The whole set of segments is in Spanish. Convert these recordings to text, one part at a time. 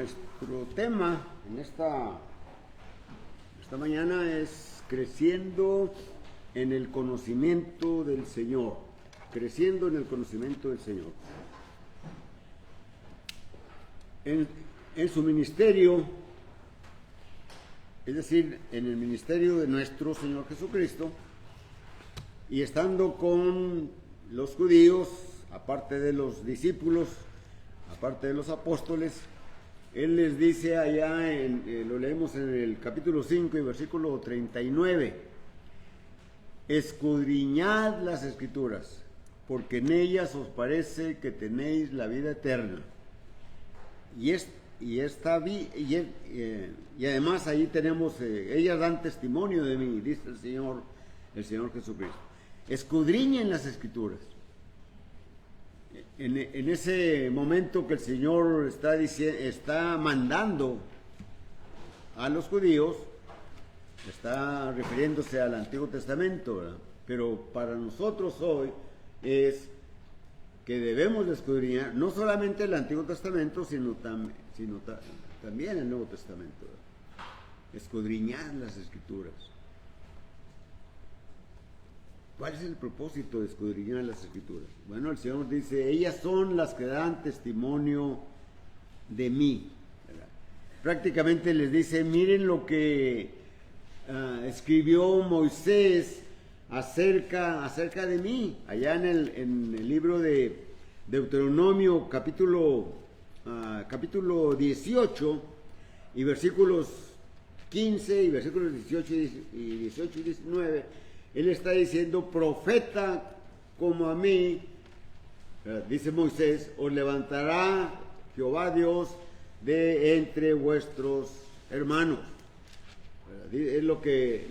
Nuestro tema en esta mañana es creciendo en el conocimiento del Señor. Creciendo en el conocimiento del Señor. En su ministerio, es decir, en el ministerio de nuestro Señor Jesucristo, y estando con los judíos, aparte de los discípulos, aparte de los apóstoles, Él les dice allá, lo leemos en el capítulo 5 y versículo 39, escudriñad las Escrituras, porque en ellas os parece que tenéis la vida eterna. Y además ahí tenemos, ellas dan testimonio de mí, dice el Señor Jesucristo. Escudriñen las Escrituras. En ese momento que el Señor está mandando a los judíos, está refiriéndose al Antiguo Testamento, ¿verdad? Pero para nosotros hoy es que debemos de escudriñar no solamente el Antiguo Testamento, sino también el Nuevo Testamento, ¿verdad? Escudriñar las Escrituras. ¿Cuál es el propósito de escudriñar las Escrituras? Bueno, el Señor dice, ellas son las que dan testimonio de mí, ¿verdad? Prácticamente les dice, miren lo que escribió Moisés acerca de mí, allá en el libro de Deuteronomio capítulo 18 y versículos 15 y versículos 18 y 19, Él está diciendo, profeta como a mí, dice Moisés, os levantará Jehová Dios de entre vuestros hermanos. Es lo que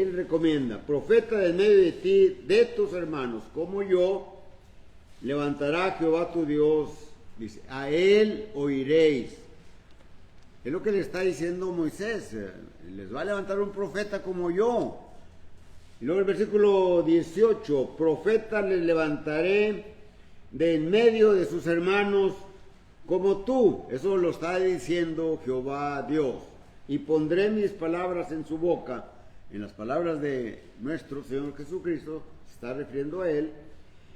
Él recomienda. Profeta de medio de ti, de tus hermanos, como yo, levantará Jehová tu Dios. Dice, a Él oiréis. Es lo que le está diciendo Moisés. Les va a levantar un profeta como yo. Y luego el versículo 18, profeta les levantaré de en medio de sus hermanos como tú. Eso lo está diciendo Jehová Dios. Y pondré mis palabras en su boca, en las palabras de nuestro Señor Jesucristo, se está refiriendo a Él,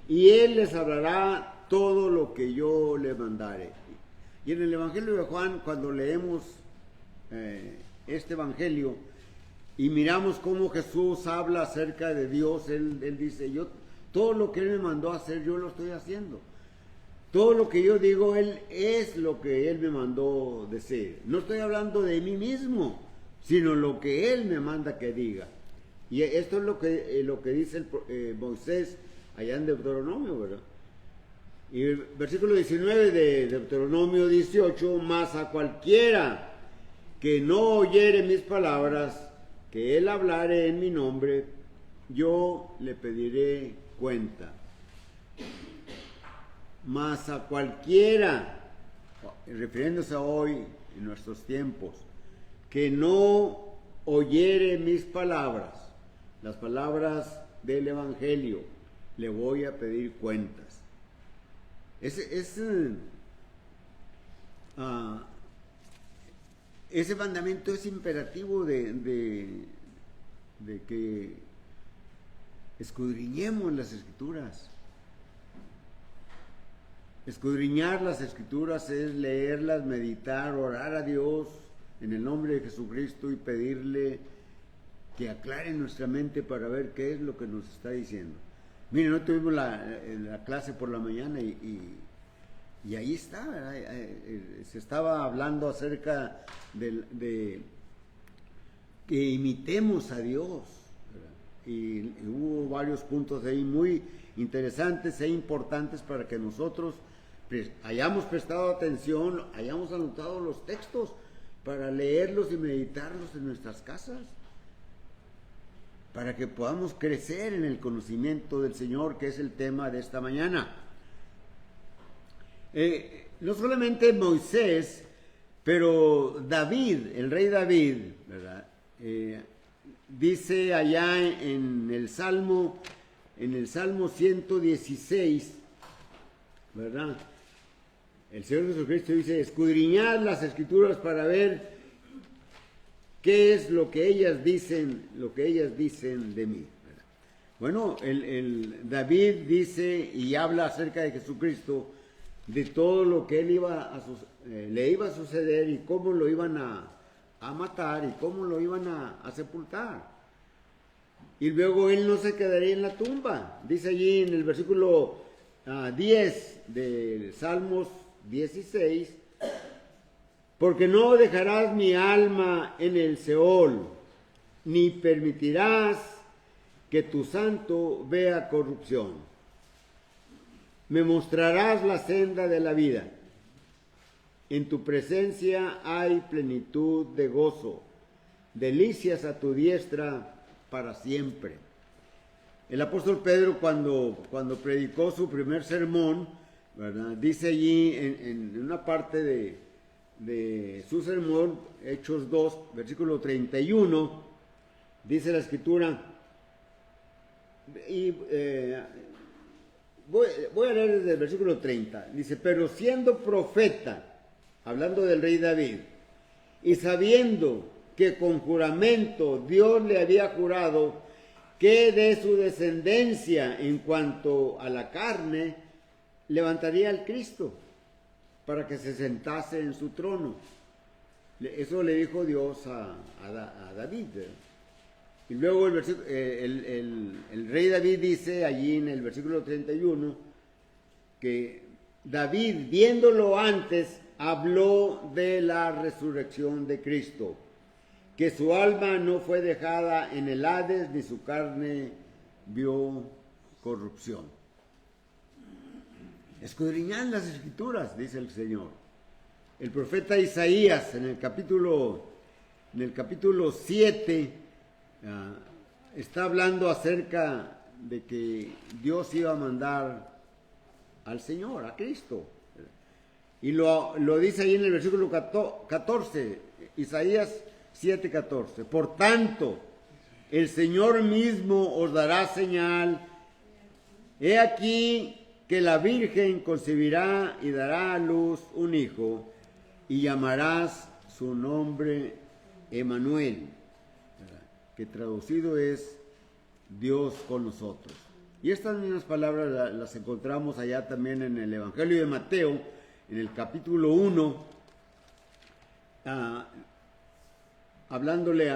y Él les hablará todo lo que yo le mandare. Y en el Evangelio de Juan, cuando leemos este Evangelio, y miramos cómo Jesús habla acerca de Dios, Él dice, todo lo que Él me mandó a hacer, yo lo estoy haciendo. Todo lo que yo digo, Él es lo que Él me mandó decir. No estoy hablando de mí mismo, sino lo que Él me manda que diga. Y esto es lo que dice Moisés allá en Deuteronomio, ¿verdad? Y el versículo 19 de Deuteronomio 18, mas a cualquiera que no oyere mis palabras, que Él hablare en mi nombre, yo le pediré cuenta. Mas a cualquiera, refiriéndose a hoy, en nuestros tiempos, que no oyere mis palabras, las palabras del Evangelio, le voy a pedir cuentas. Ese mandamiento es imperativo de que escudriñemos las Escrituras. Escudriñar las Escrituras es leerlas, meditar, orar a Dios en el nombre de Jesucristo y pedirle que aclare nuestra mente para ver qué es lo que nos está diciendo. Miren, hoy tuvimos la clase por la mañana y ahí está, ¿verdad? Se estaba hablando acerca de que imitemos a Dios, ¿verdad? Y hubo varios puntos ahí muy interesantes e importantes para que nosotros hayamos prestado atención, hayamos anotado los textos para leerlos y meditarlos en nuestras casas, para que podamos crecer en el conocimiento del Señor, que es el tema de esta mañana. No solamente Moisés, pero David, el rey David, ¿verdad? Dice allá en el Salmo 116, ¿verdad? el Señor Jesucristo dice, escudriñad las Escrituras para ver qué es lo que ellas dicen de mí. Bueno, David dice y habla acerca de Jesucristo, de todo lo que le iba a suceder y cómo lo iban a matar y cómo lo iban a sepultar. Y luego él no se quedaría en la tumba. Dice allí en el versículo 10 de Salmos 16, porque no dejarás mi alma en el Seol, ni permitirás que tu santo vea corrupción. Me mostrarás la senda de la vida. En tu presencia hay plenitud de gozo, delicias a tu diestra para siempre. El apóstol Pedro cuando predicó su primer sermón, ¿verdad? Dice allí en una parte de su sermón, Hechos 2, versículo 31, dice la Escritura, y voy a leer desde el versículo 30, dice, pero siendo profeta, hablando del rey David, y sabiendo que con juramento Dios le había jurado que de su descendencia en cuanto a la carne levantaría al Cristo para que se sentase en su trono. Eso le dijo Dios a David. Y luego el rey David dice allí en el versículo 31 que David, viéndolo antes, habló de la resurrección de Cristo, que su alma no fue dejada en el Hades, ni su carne vio corrupción. Escudriñad las Escrituras, dice el Señor. El profeta Isaías en el capítulo 7 está hablando acerca de que Dios iba a mandar al Señor, a Cristo. Y lo dice ahí en el versículo 14, Isaías 7:14. Por tanto, el Señor mismo os dará señal. He aquí que la Virgen concebirá y dará a luz un hijo, y llamarás su nombre Emmanuel, que traducido es Dios con nosotros. Y estas mismas palabras las encontramos allá también en el Evangelio de Mateo, en el capítulo 1, hablándole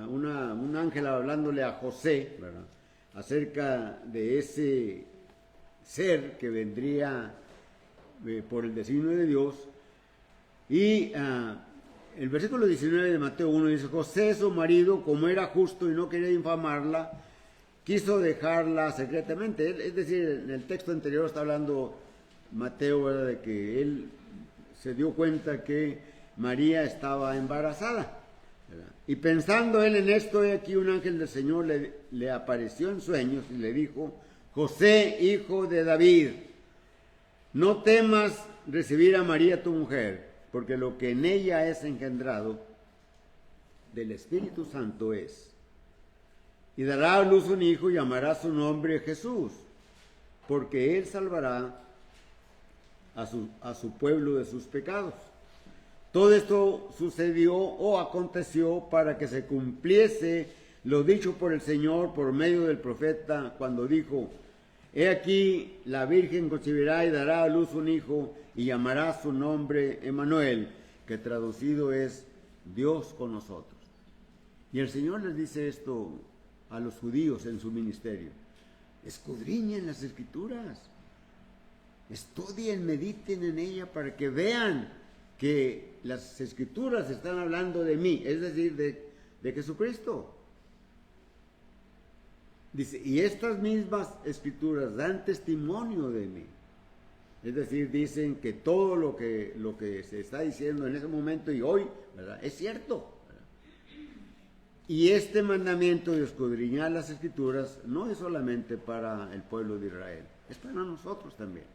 un ángel hablándole a José, ¿verdad?, acerca de ese ser que vendría por el designio de Dios. Y el versículo 19 de Mateo 1 dice, José su marido, como era justo y no quería infamarla, quiso dejarla secretamente. Es decir, en el texto anterior está hablando Mateo, ¿verdad?, de que él se dio cuenta que María estaba embarazada, ¿verdad? Y pensando él en esto, he aquí un ángel del Señor le apareció en sueños y le dijo, José, hijo de David, no temas recibir a María tu mujer, porque lo que en ella es engendrado del Espíritu Santo es. Y dará a luz un hijo y llamará su nombre Jesús, porque él salvará a su pueblo de sus pecados. Todo esto sucedió o aconteció para que se cumpliese lo dicho por el Señor por medio del profeta cuando dijo, he aquí la Virgen concebirá y dará a luz un hijo y llamará su nombre Emmanuel, que traducido es Dios con nosotros. Y el Señor les dice esto a los judíos en su ministerio. Escudriñen las Escrituras, estudien, mediten en ella para que vean que las Escrituras están hablando de mí, es decir, de Jesucristo. Dice, y estas mismas Escrituras dan testimonio de mí. Es decir, dicen que todo lo que se está diciendo en ese momento y hoy, ¿verdad?, es cierto, ¿verdad? Y este mandamiento de escudriñar las Escrituras no es solamente para el pueblo de Israel, es para nosotros también.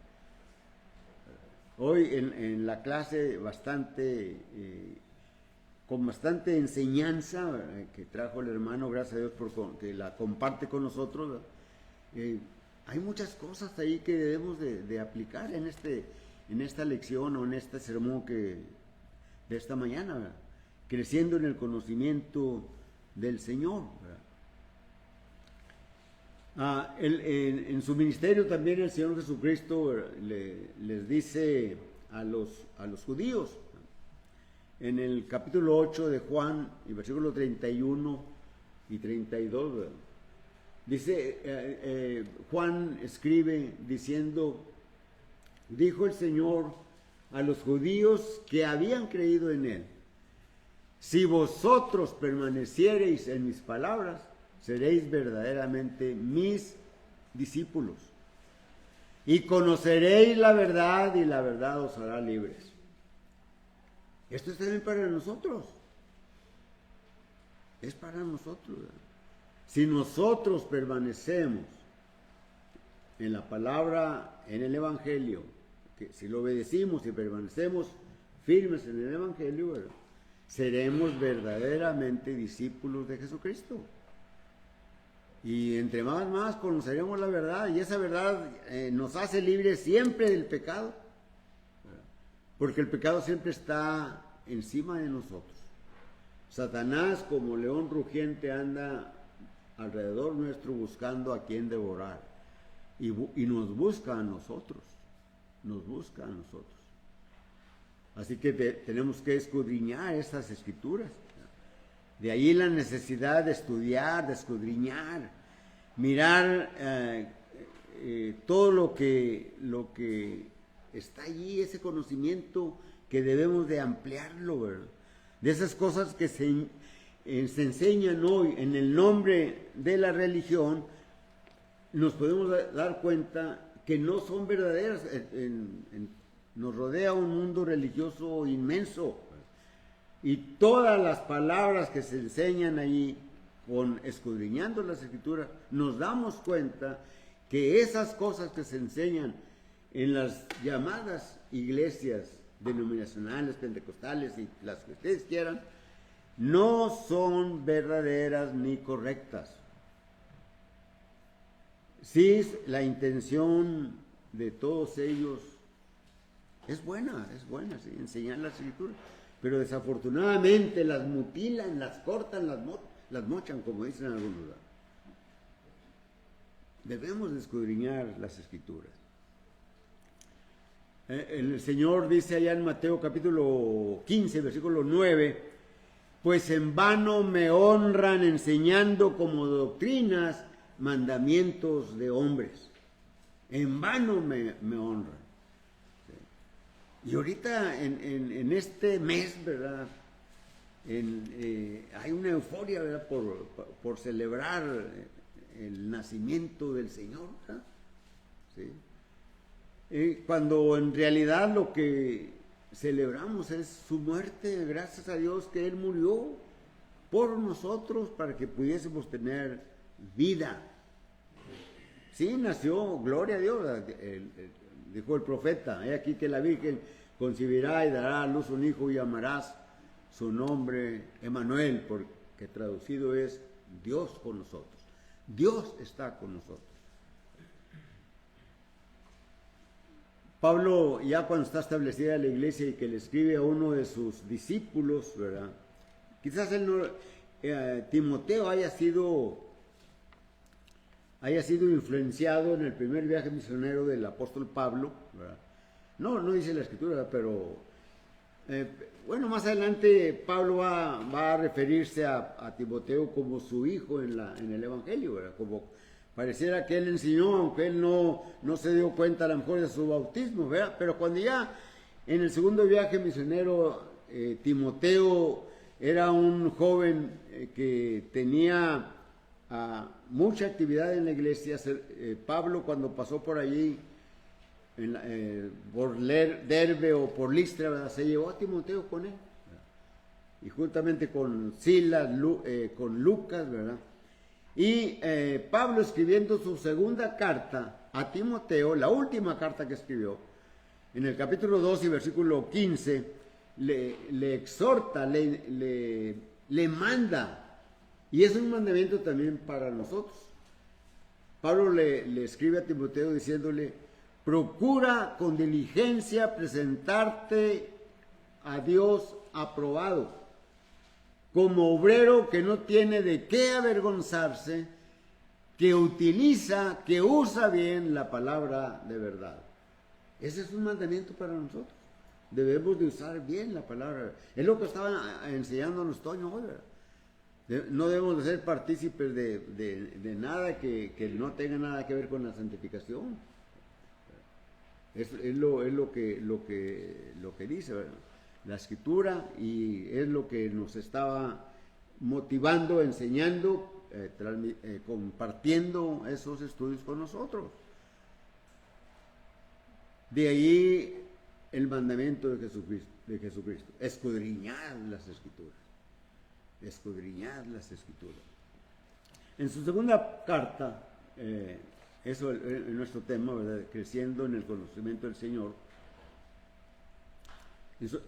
Hoy en la clase con bastante enseñanza que trajo el hermano, gracias a Dios que la comparte con nosotros, hay muchas cosas ahí que debemos de aplicar en en esta lección o en este sermón de esta mañana, ¿verdad? Creciendo en el conocimiento del Señor, ¿verdad? En su ministerio también el Señor Jesucristo les dice a los judíos, en el capítulo 8 de Juan, y versículos 31 y 32, ¿verdad? Dice, Juan escribe diciendo, dijo el Señor a los judíos que habían creído en Él, si vosotros permaneciereis en mis palabras, seréis verdaderamente mis discípulos, y conoceréis la verdad, y la verdad os hará libres. Esto es también para nosotros, es para nosotros, ¿verdad? Si nosotros permanecemos en la palabra, en el Evangelio, que si lo obedecimos y permanecemos firmes en el Evangelio, ¿verdad?, seremos verdaderamente discípulos de Jesucristo. Y entre más conoceremos la verdad, y esa verdad nos hace libres siempre del pecado, ¿verdad?, porque el pecado siempre está encima de nosotros. Satanás, como león rugiente, anda alrededor nuestro buscando a quien devorar, y nos busca a nosotros, así que tenemos que escudriñar estas escrituras. De ahí la necesidad de estudiar, de escudriñar, mirar todo lo que está allí, ese conocimiento que debemos de ampliarlo, ¿verdad? De esas cosas que se enseñan hoy en el nombre de la religión, nos podemos dar cuenta que no son verdaderas. Nos rodea un mundo religioso inmenso, y todas las palabras que se enseñan allí, escudriñando las escrituras, nos damos cuenta que esas cosas que se enseñan en las llamadas iglesias denominacionales, pentecostales y las que ustedes quieran, no son verdaderas ni correctas. Sí, la intención de todos ellos es buena, sí, enseñar las escrituras, pero desafortunadamente las mutilan, las cortan, las mochan, como dicen algunos. Debemos de escudriñar las escrituras. El Señor dice allá en Mateo capítulo 15, versículo 9, pues en vano me honran enseñando como doctrinas mandamientos de hombres. En vano me honran. Y ahorita en este mes, ¿verdad?, hay una euforia, ¿verdad?, por celebrar el nacimiento del Señor, ¿verdad? ¿Sí? Cuando en realidad lo que celebramos es su muerte, gracias a Dios que Él murió por nosotros para que pudiésemos tener vida. Sí, nació, gloria a Dios, dijo el profeta, he aquí que la Virgen concebirá y dará a luz un hijo y llamarás su nombre Emmanuel, porque traducido es Dios con nosotros. Dios está con nosotros. Pablo, ya cuando está establecida la iglesia y que le escribe a uno de sus discípulos, ¿verdad?, quizás Timoteo haya sido influenciado en el primer viaje misionero del apóstol Pablo, ¿verdad? No dice la escritura, ¿verdad?, pero bueno, más adelante Pablo va a referirse a Timoteo como su hijo en el Evangelio, ¿verdad?, como pareciera que él enseñó, aunque él no se dio cuenta a lo mejor de su bautismo, ¿verdad? Pero cuando ya en el segundo viaje misionero Timoteo era un joven que tenía mucha actividad en la iglesia, Pablo cuando pasó por allí, por Derbe o por Listra, ¿verdad?, se llevó a Timoteo con él, ¿verdad?, y juntamente con Silas, con Lucas, ¿verdad? Y Pablo, escribiendo su segunda carta a Timoteo, la última carta que escribió, en el capítulo 2 y versículo 15, le exhorta, le manda, y es un mandamiento también para nosotros. Pablo le escribe a Timoteo diciéndole, procura con diligencia presentarte a Dios aprobado, como obrero que no tiene de qué avergonzarse, que usa bien la palabra de verdad. Ese es un mandamiento para nosotros. Debemos de usar bien la palabra. Es lo que estaba enseñándonos Toño hoy, ¿verdad? No debemos de ser partícipes de nada que no tenga nada que ver con la santificación. Es lo que dice, ¿verdad? La Escritura, y es lo que nos estaba motivando, enseñando, compartiendo esos estudios con nosotros. De ahí el mandamiento de Jesucristo, escudriñar las Escrituras. Escudriñar las Escrituras. En su segunda carta, eso es nuestro tema, ¿verdad? Creciendo en el conocimiento del Señor.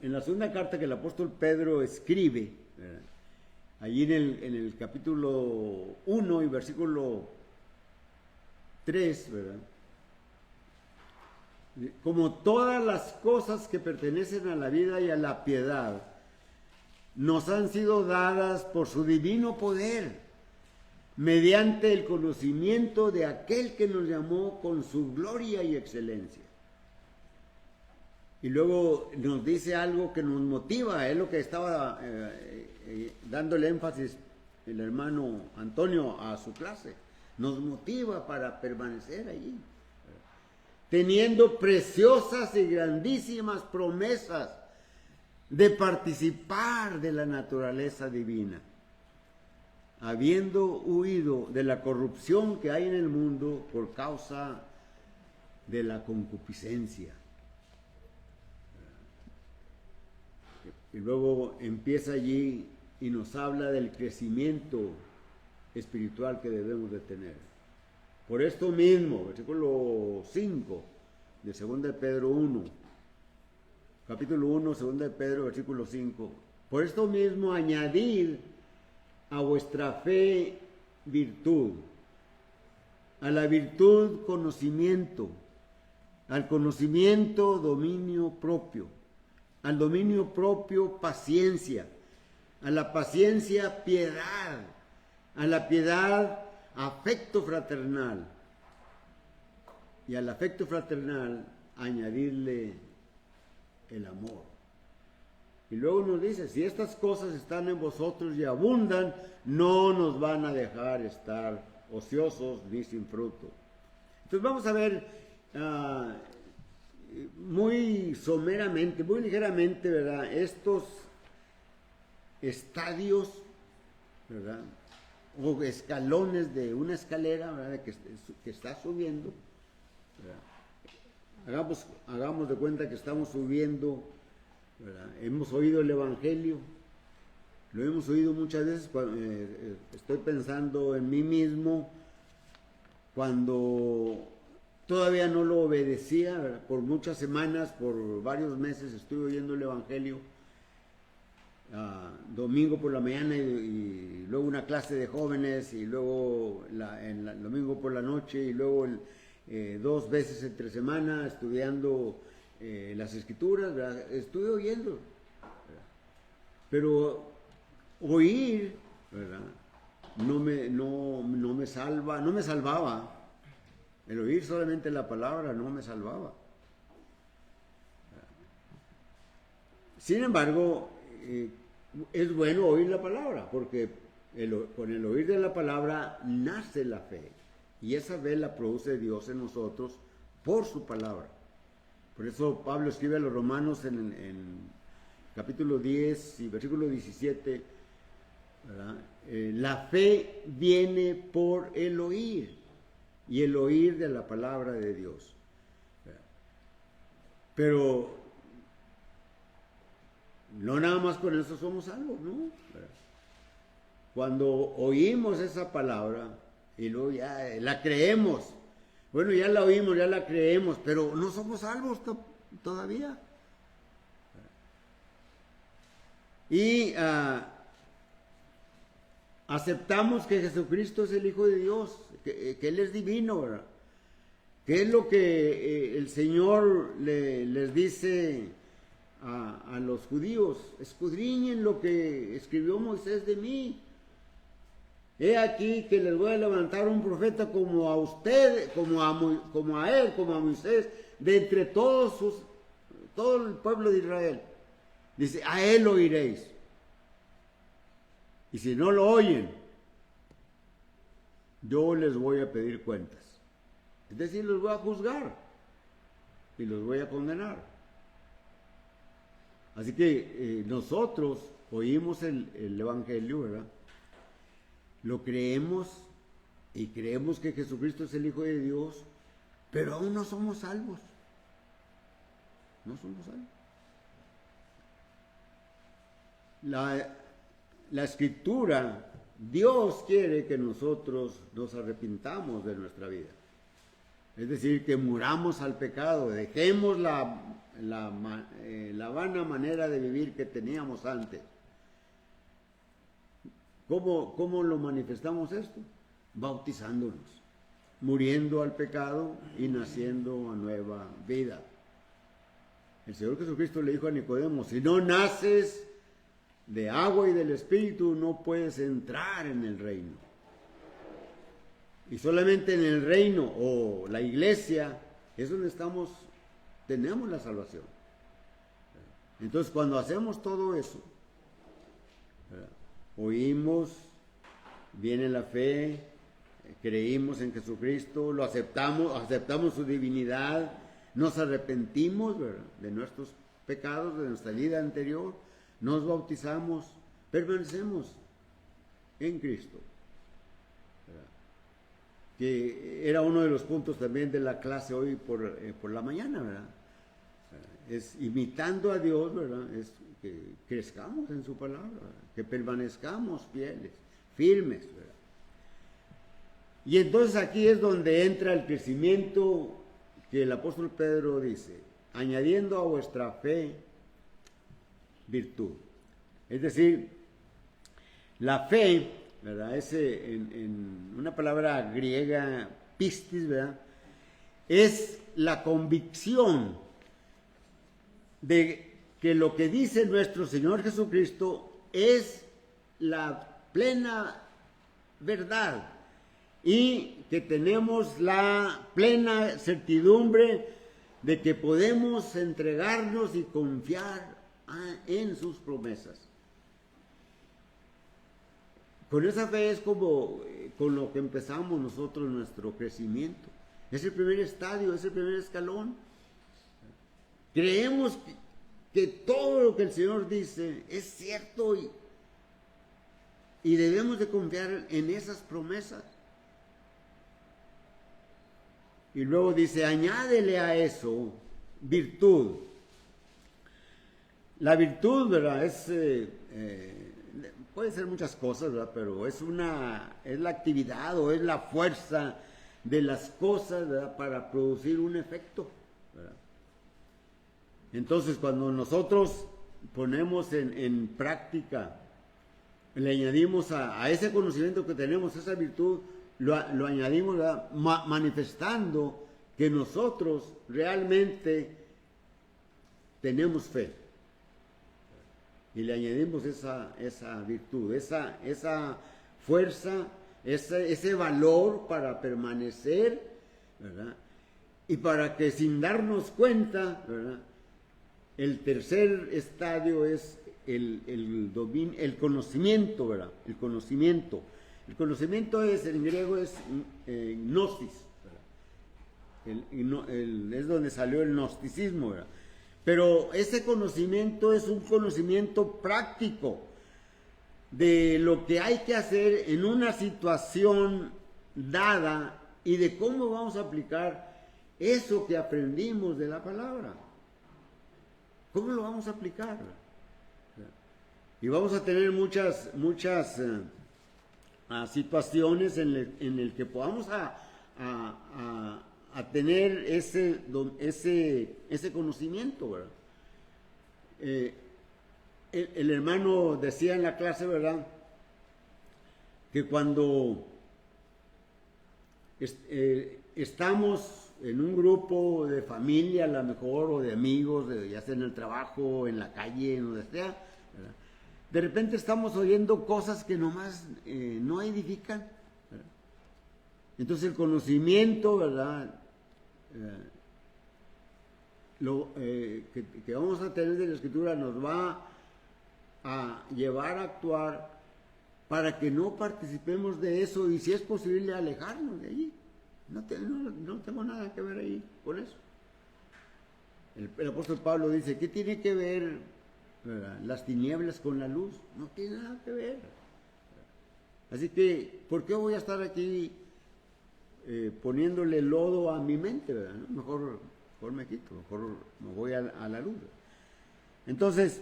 En la segunda carta que el apóstol Pedro escribe, ¿verdad? Allí en el capítulo 1 y versículo 3, ¿verdad? Como todas las cosas que pertenecen a la vida y a la piedad, nos han sido dadas por su divino poder, mediante el conocimiento de aquel que nos llamó con su gloria y excelencia. Y luego nos dice algo que nos motiva, es lo que estaba dándole énfasis el hermano Antonio a su clase. Nos motiva para permanecer allí, teniendo preciosas y grandísimas promesas de participar de la naturaleza divina, habiendo huido de la corrupción que hay en el mundo por causa de la concupiscencia. Y luego empieza allí y nos habla del crecimiento espiritual que debemos de tener. Por esto mismo, versículo 5 de 2 de Pedro 1, capítulo 1, 2 de Pedro, versículo 5. Por esto mismo añadid a vuestra fe virtud, a la virtud conocimiento, al conocimiento dominio propio, al dominio propio paciencia, a la paciencia piedad, a la piedad afecto fraternal, y al afecto fraternal añadirle el amor. Y luego nos dice, si estas cosas están en vosotros y abundan, no nos van a dejar estar ociosos ni sin fruto. Entonces vamos a ver muy someramente, muy ligeramente, ¿verdad? Estos estadios, ¿verdad? O escalones de una escalera, ¿verdad? Que está subiendo, ¿verdad? Hagamos de cuenta que estamos subiendo, ¿verdad? Hemos oído el Evangelio, lo hemos oído muchas veces. Estoy pensando en mí mismo cuando todavía no lo obedecía, ¿verdad? Por muchas semanas, por varios meses estuve oyendo el Evangelio, domingo por la mañana y luego una clase de jóvenes y luego el domingo por la noche y luego 2 veces entre semana estudiando las Escrituras, ¿verdad? Estuve oyendo, ¿verdad? Pero oír, ¿verdad? No me salvaba. El oír solamente la palabra no me salvaba. Sin embargo, es bueno oír la palabra, porque con el oír de la palabra nace la fe, y esa fe la produce Dios en nosotros por su palabra. Por eso Pablo escribe a los romanos en capítulo 10 y versículo 17, ¿verdad? La fe viene por el oír, y el oír de la palabra de Dios, ¿verdad? Pero no nada más con eso somos salvos, ¿no? ¿Verdad? Cuando oímos esa palabra y luego ya la creemos, bueno, ya la oímos, ya la creemos, pero no somos salvos todavía. Y aceptamos que Jesucristo es el Hijo de Dios, que Él es divino, ¿verdad? ¿Qué es lo que el Señor les dice a los judíos? Escudriñen lo que escribió Moisés de mí. He aquí que les voy a levantar un profeta como a usted, como a él, como a Moisés, de entre todo el pueblo de Israel. Dice, a él oiréis. Y si no lo oyen, yo les voy a pedir cuentas. Es decir, los voy a juzgar y los voy a condenar. Así que nosotros oímos el Evangelio, ¿verdad? Lo creemos y creemos que Jesucristo es el Hijo de Dios, pero aún no somos salvos. No somos salvos. La Escritura, Dios quiere que nosotros nos arrepintamos de nuestra vida. Es decir, que muramos al pecado, dejemos la vana manera de vivir que teníamos antes. ¿Cómo lo manifestamos esto? Bautizándonos, muriendo al pecado y naciendo a nueva vida. El Señor Jesucristo le dijo a Nicodemo, si no naces de agua y del Espíritu, no puedes entrar en el reino. Y solamente en el reino o la iglesia es donde tenemos la salvación. Entonces, cuando hacemos todo eso, oímos, viene la fe, creímos en Jesucristo, lo aceptamos su divinidad, nos arrepentimos, ¿verdad?, de nuestros pecados, de nuestra vida anterior, nos bautizamos, permanecemos en Cristo. ¿Verdad? Que era uno de los puntos también de la clase hoy por la mañana, ¿verdad? Es imitando a Dios, ¿verdad? Es que crezcamos en su palabra, ¿verdad? Que permanezcamos fieles, firmes, ¿verdad? Y entonces aquí es donde entra el crecimiento que el apóstol Pedro dice, añadiendo a vuestra fe virtud. Es decir, la fe, ¿verdad? Es en una palabra griega, pistis, ¿verdad? Es la convicción de que lo que dice nuestro Señor Jesucristo es la plena verdad y que tenemos la plena certidumbre de que podemos entregarnos y confiar en sus promesas. Con esa fe es como con lo que empezamos nosotros nuestro crecimiento. Es el primer estadio, es el primer escalón. Creemos que todo lo que el Señor dice es cierto y debemos de confiar en esas promesas. Y luego dice, añádele a eso virtud. La virtud, ¿verdad? Puede ser muchas cosas, ¿verdad? Pero es la actividad o es la fuerza de las cosas, ¿verdad?, para producir un efecto, ¿verdad? Entonces, cuando nosotros ponemos en práctica, le añadimos a ese conocimiento que tenemos, esa virtud, lo añadimos, ¿verdad?, manifestando que nosotros realmente tenemos fe. Y le añadimos esa virtud, esa fuerza, ese valor para permanecer, ¿verdad? Y para que sin darnos cuenta, ¿verdad?, el tercer estadio es el conocimiento, ¿verdad? El conocimiento. El conocimiento en griego es gnosis, ¿verdad? Es donde salió el gnosticismo, ¿verdad? Pero ese conocimiento es un conocimiento práctico de lo que hay que hacer en una situación dada y de cómo vamos a aplicar eso que aprendimos de la palabra. ¿Cómo lo vamos a aplicar? Y vamos a tener muchas situaciones en el que podamos a tener ese conocimiento, ¿verdad? El hermano decía en la clase, ¿verdad?, que cuando estamos en un grupo de familia a lo mejor, o de amigos, ya sea en el trabajo, en la calle, en donde sea, ¿verdad? De repente estamos oyendo cosas que nomás no edifican, ¿verdad? Entonces el conocimiento, ¿verdad? Que vamos a tener de la Escritura nos va a llevar a actuar para que no participemos de eso, y si es posible alejarnos de allí. No tengo nada que ver ahí con eso. El apóstol Pablo dice, ¿qué tiene que ver, ¿verdad?, las tinieblas con la luz? No tiene nada que ver. Así que, ¿por qué voy a estar aquí poniéndole lodo a mi mente, ¿verdad? Mejor me quito, mejor me voy a la luz. Entonces,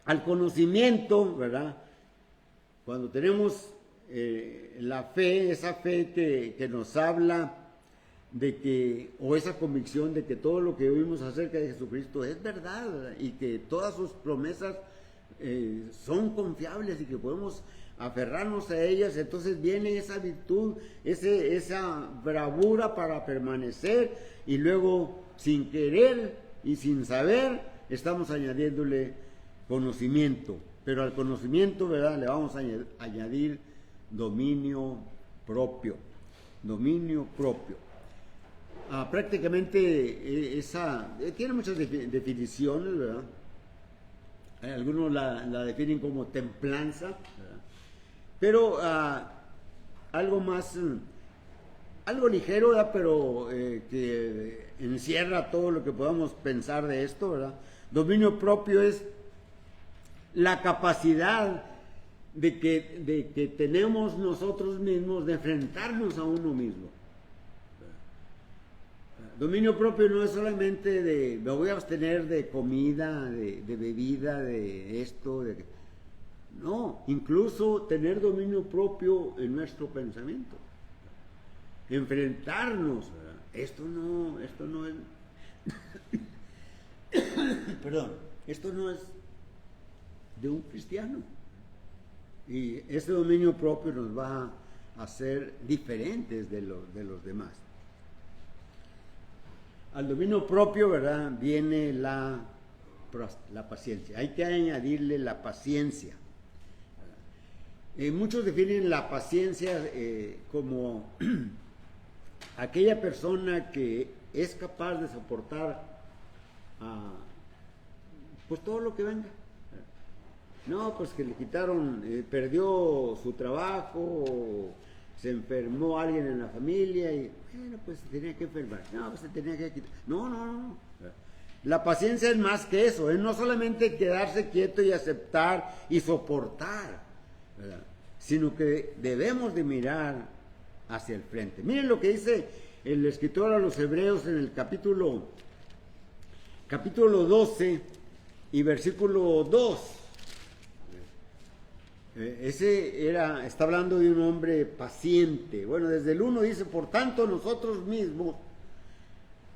al conocimiento, ¿verdad? Cuando tenemos la fe, esa fe que nos habla de que, o esa convicción de que todo lo que oímos acerca de Jesucristo es verdad, ¿verdad? Y que todas sus promesas son confiables y que podemos aferrarnos a ellas, entonces viene esa virtud, esa bravura para permanecer, y luego sin querer y sin saber estamos añadiéndole conocimiento, pero al conocimiento, ¿verdad?, le vamos a añadir dominio propio. Prácticamente tiene muchas definiciones, ¿verdad? Algunos la definen como templanza, ¿verdad? Pero algo más, algo ligero, ¿verdad?, pero que encierra todo lo que podamos pensar de esto, ¿verdad? Dominio propio es la capacidad de que tenemos nosotros mismos de enfrentarnos a uno mismo. Dominio propio no es solamente de me voy a abstener de comida, de bebida, de esto, no, incluso tener dominio propio en nuestro pensamiento. Enfrentarnos, ¿verdad? Esto no es perdón, esto no es de un cristiano. Y ese dominio propio nos va a hacer diferentes de los demás. Al dominio propio, ¿verdad?, viene la paciencia. Hay que añadirle la paciencia. Muchos definen la paciencia como aquella persona que es capaz de soportar pues todo lo que venga. No, pues que le quitaron, perdió su trabajo, se enfermó alguien en la familia y, bueno, pues se tenía que enfermar. No, pues se tenía que quitar. No. La paciencia es más que eso, es no solamente quedarse quieto y aceptar y soportar, ¿verdad?, sino que debemos de mirar hacia el frente. Miren lo que dice el escritor a los Hebreos en el capítulo 12 y versículo 2. Está hablando de un hombre paciente. Bueno, desde el 1 dice, por tanto nosotros mismos,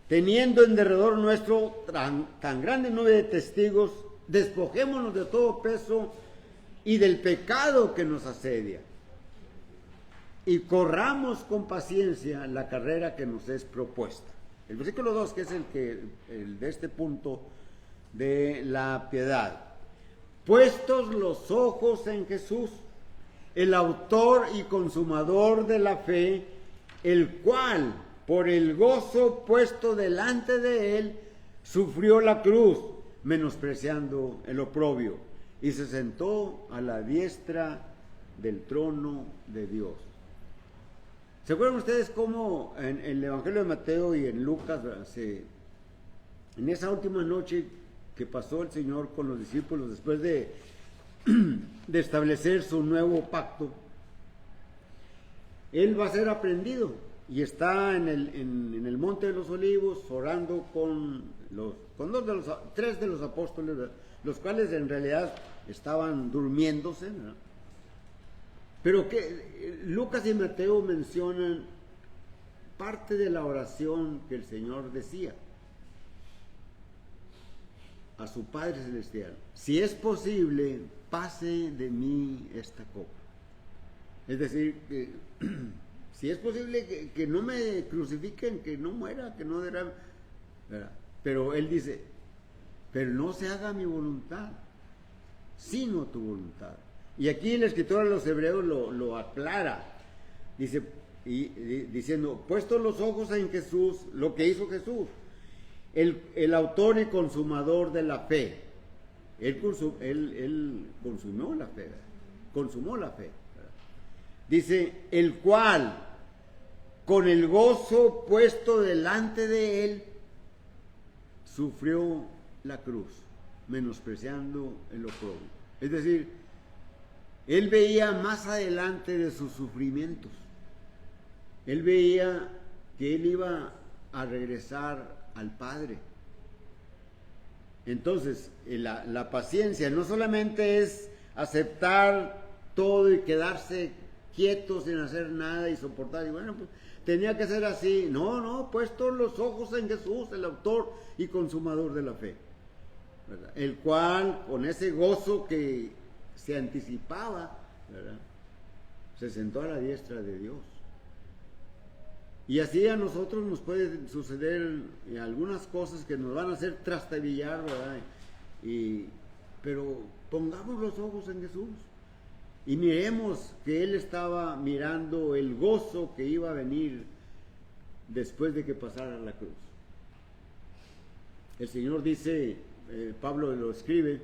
teniendo en derredor nuestro tan grande nube de testigos, despojémonos de todo peso y del pecado que nos asedia, y corramos con paciencia la carrera que nos es propuesta. El versículo 2, que es el de este punto de la piedad. Puestos los ojos en Jesús, el autor y consumador de la fe, el cual, por el gozo puesto delante de él, sufrió la cruz, menospreciando el oprobio, y se sentó a la diestra del trono de Dios. ¿Se acuerdan ustedes cómo en el Evangelio de Mateo y en Lucas, en esa última noche que pasó el Señor con los discípulos después de establecer su nuevo pacto, Él va a ser aprendido y está en el Monte de los Olivos orando con tres de los apóstoles, ¿verdad?, los cuales en realidad estaban durmiéndose, ¿verdad? Pero que Lucas y Mateo mencionan parte de la oración que el Señor decía a su Padre Celestial: si es posible, pase de mí esta copa. Es decir, Si es posible que no me crucifiquen, que no muera, que no derrame, ¿verdad? Pero él dice, pero no se haga mi voluntad, sino tu voluntad. Y aquí el escritor de los Hebreos lo aclara, dice, diciendo, puestos los ojos en Jesús, lo que hizo Jesús, el autor y consumador de la fe. Él consumió la fe, consumó la fe. Dice, el cual, con el gozo puesto delante de él, sufrió la cruz, menospreciando el oprobio. Es decir, él veía más adelante de sus sufrimientos. Él veía que él iba a regresar al Padre. Entonces, la paciencia no solamente es aceptar todo y quedarse quietos sin hacer nada y soportar, y bueno, pues tenía que ser así. No, puesto los ojos en Jesús, el autor y consumador de la fe, ¿verdad? El cual, con ese gozo que se anticipaba, ¿verdad?, se sentó a la diestra de Dios. Y así a nosotros nos puede suceder algunas cosas que nos van a hacer trastabillar, ¿verdad? Pero pongamos los ojos en Jesús y miremos que Él estaba mirando el gozo que iba a venir después de que pasara la cruz. El Señor dice, Pablo lo escribe,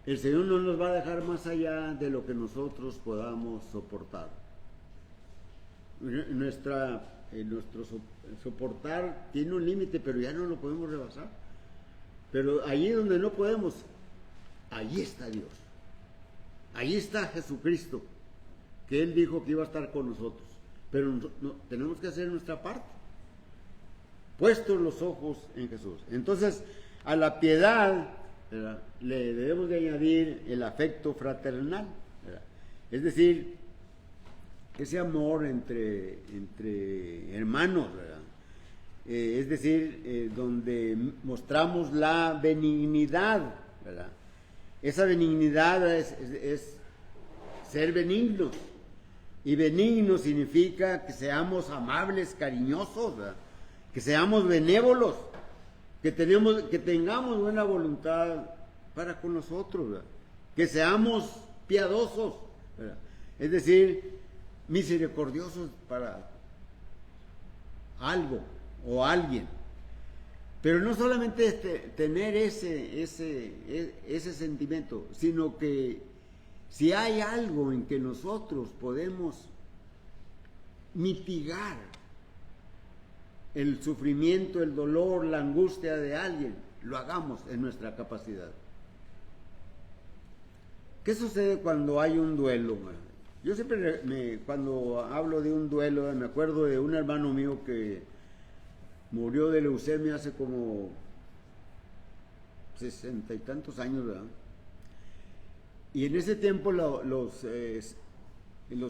el Señor no nos va a dejar más allá de lo que nosotros podamos soportar. Nuestro soportar tiene un límite, pero ya no lo podemos rebasar. Pero allí donde no podemos, allí está Dios. Allí está Jesucristo, que Él dijo que iba a estar con nosotros. Pero tenemos que hacer nuestra parte, puestos los ojos en Jesús. Entonces, a la piedad, ¿verdad?, le debemos de añadir el afecto fraternal, ¿verdad? Es decir, ese amor entre hermanos, ¿verdad? Es decir, donde mostramos la benignidad, ¿verdad? Esa benignidad es ser benignos, y benigno significa que seamos amables, cariñosos, ¿verdad?, que seamos benévolos, que tengamos buena voluntad para con nosotros, ¿verdad?, que seamos piadosos, ¿verdad?, es decir, misericordiosos para algo o alguien. Pero no solamente tener ese sentimiento, sino que si hay algo en que nosotros podemos mitigar el sufrimiento, el dolor, la angustia de alguien, lo hagamos en nuestra capacidad. ¿Qué sucede cuando hay un duelo? Yo siempre, cuando hablo de un duelo, me acuerdo de un hermano mío que murió de leucemia hace como 60 y tantos años, ¿verdad? Y en ese tiempo los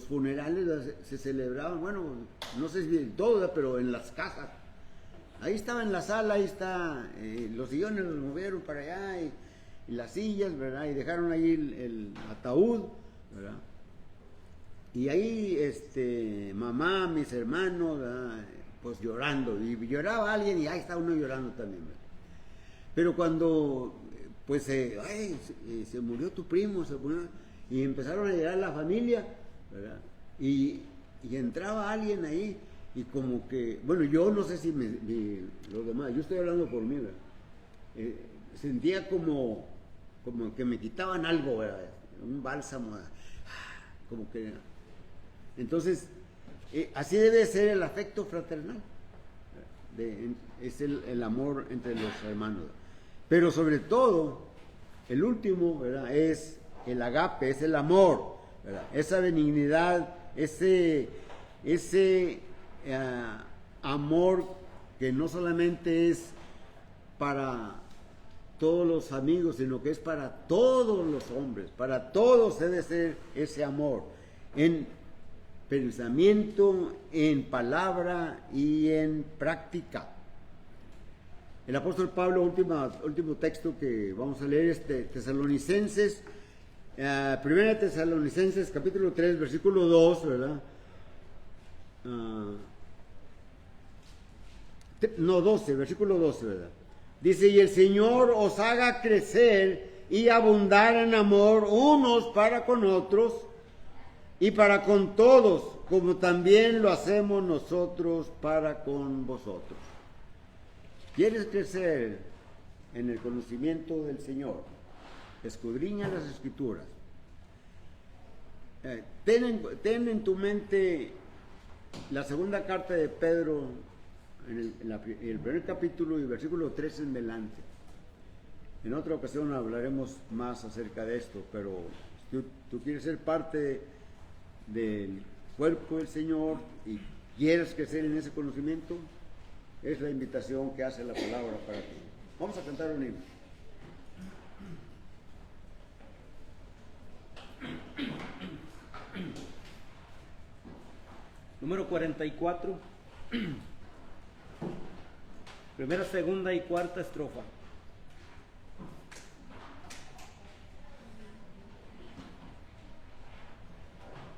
funerales se celebraban, bueno, no sé si en todo, pero en las casas. Ahí estaba en la sala, ahí está, los sillones los movieron para allá y las sillas, ¿verdad? Y dejaron ahí el ataúd, ¿verdad? Y ahí, mamá, mis hermanos, ¿verdad?, pues llorando, y lloraba alguien y ahí está uno llorando también, ¿verdad? Pero cuando, pues, se murió tu primo, y empezaron a llegar la familia, ¿verdad? Y entraba alguien ahí, y como que, bueno, yo no sé si los demás, yo estoy hablando por mí, ¿verdad? Sentía como que me quitaban algo, ¿verdad?, un bálsamo, como que... Entonces, así debe ser el afecto fraternal, es el amor entre los hermanos. Pero sobre todo, el último, ¿verdad?, es el agape, es el amor, ¿verdad?, esa benignidad, ese amor que no solamente es para todos los amigos, sino que es para todos los hombres, para todos debe ser ese amor, en pensamiento, en palabra y en práctica. El apóstol Pablo, último texto que vamos a leer es Tesalonicenses, primera Tesalonicenses capítulo 3, versículo 2, ¿verdad? no, 12, versículo 12, ¿verdad? Dice, y el Señor os haga crecer y abundar en amor unos para con otros y para con todos, como también lo hacemos nosotros para con vosotros. ¿Quieres crecer en el conocimiento del Señor? Escudriña las Escrituras. Ten en tu mente la segunda carta de Pedro, en el primer capítulo y versículo 13 en adelante. En otra ocasión hablaremos más acerca de esto, pero si tú quieres ser parte del cuerpo del Señor y quieres crecer en ese conocimiento, es la invitación que hace la palabra para ti. Vamos a cantar un himno. Número 44, primera, segunda y cuarta estrofa.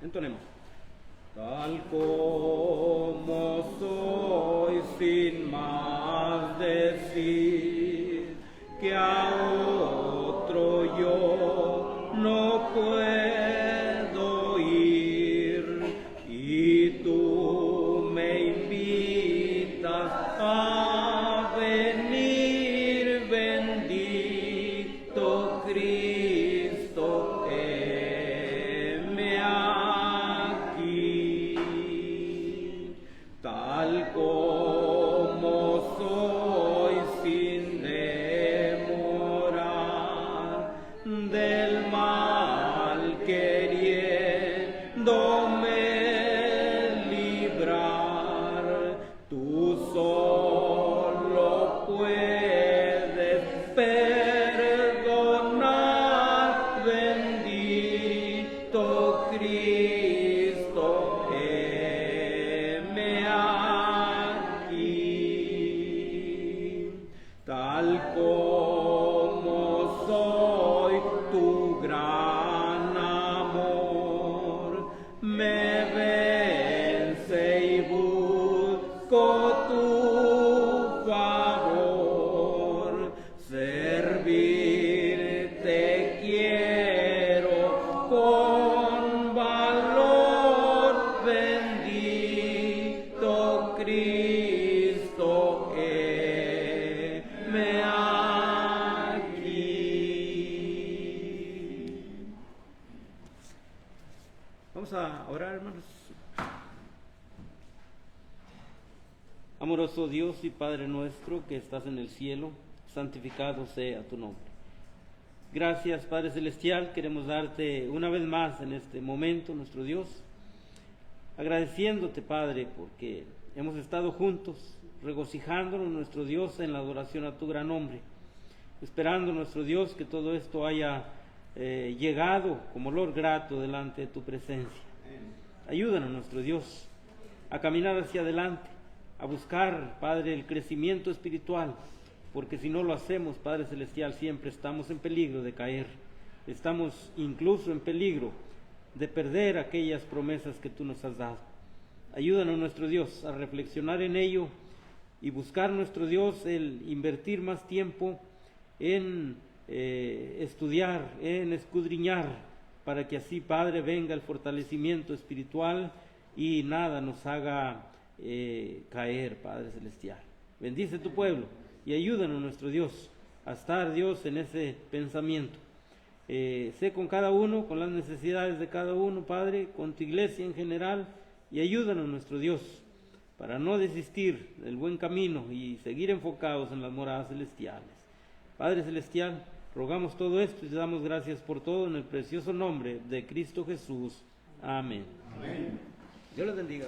Entonemos. Tal como soy, sin más decir, que a otro yo no puedo ir, y tú me invitas a venir, bendito Cristo, heme aquí. Tal como soy, sin demorar, del mal queriéndome librar, tú solo puedes perdonar, bendito Cristo, heme aquí. Tal como soy, tu gran amor me vence y busco tu favor. Servirte quiero con valor, bendito Cristo, heme aquí. Vamos a orar, hermanos. Amoroso Dios y Padre nuestro que estás en el cielo, santificado sea tu nombre. Gracias, Padre Celestial, queremos darte una vez más en este momento, nuestro Dios, agradeciéndote, Padre, porque hemos estado juntos, regocijándonos, nuestro Dios, en la adoración a tu gran nombre, esperando, nuestro Dios, que todo esto haya llegado como olor grato delante de tu presencia. Ayúdanos, nuestro Dios, a caminar hacia adelante, a buscar, Padre, el crecimiento espiritual, porque si no lo hacemos, Padre Celestial, siempre estamos en peligro de caer, estamos incluso en peligro de perder aquellas promesas que tú nos has dado. Ayúdanos, nuestro Dios, a reflexionar en ello y buscar, nuestro Dios, el invertir más tiempo en estudiar, en escudriñar, para que así, Padre, venga el fortalecimiento espiritual y nada nos haga caer, Padre Celestial. Bendice tu pueblo y ayúdanos, nuestro Dios, a estar, Dios, en ese pensamiento. Sé con cada uno, con las necesidades de cada uno, Padre, con tu iglesia en general, y ayúdanos, nuestro Dios, para no desistir del buen camino y seguir enfocados en las moradas celestiales. Padre Celestial, rogamos todo esto y te damos gracias por todo en el precioso nombre de Cristo Jesús. Amén. Amén. Dios les bendiga.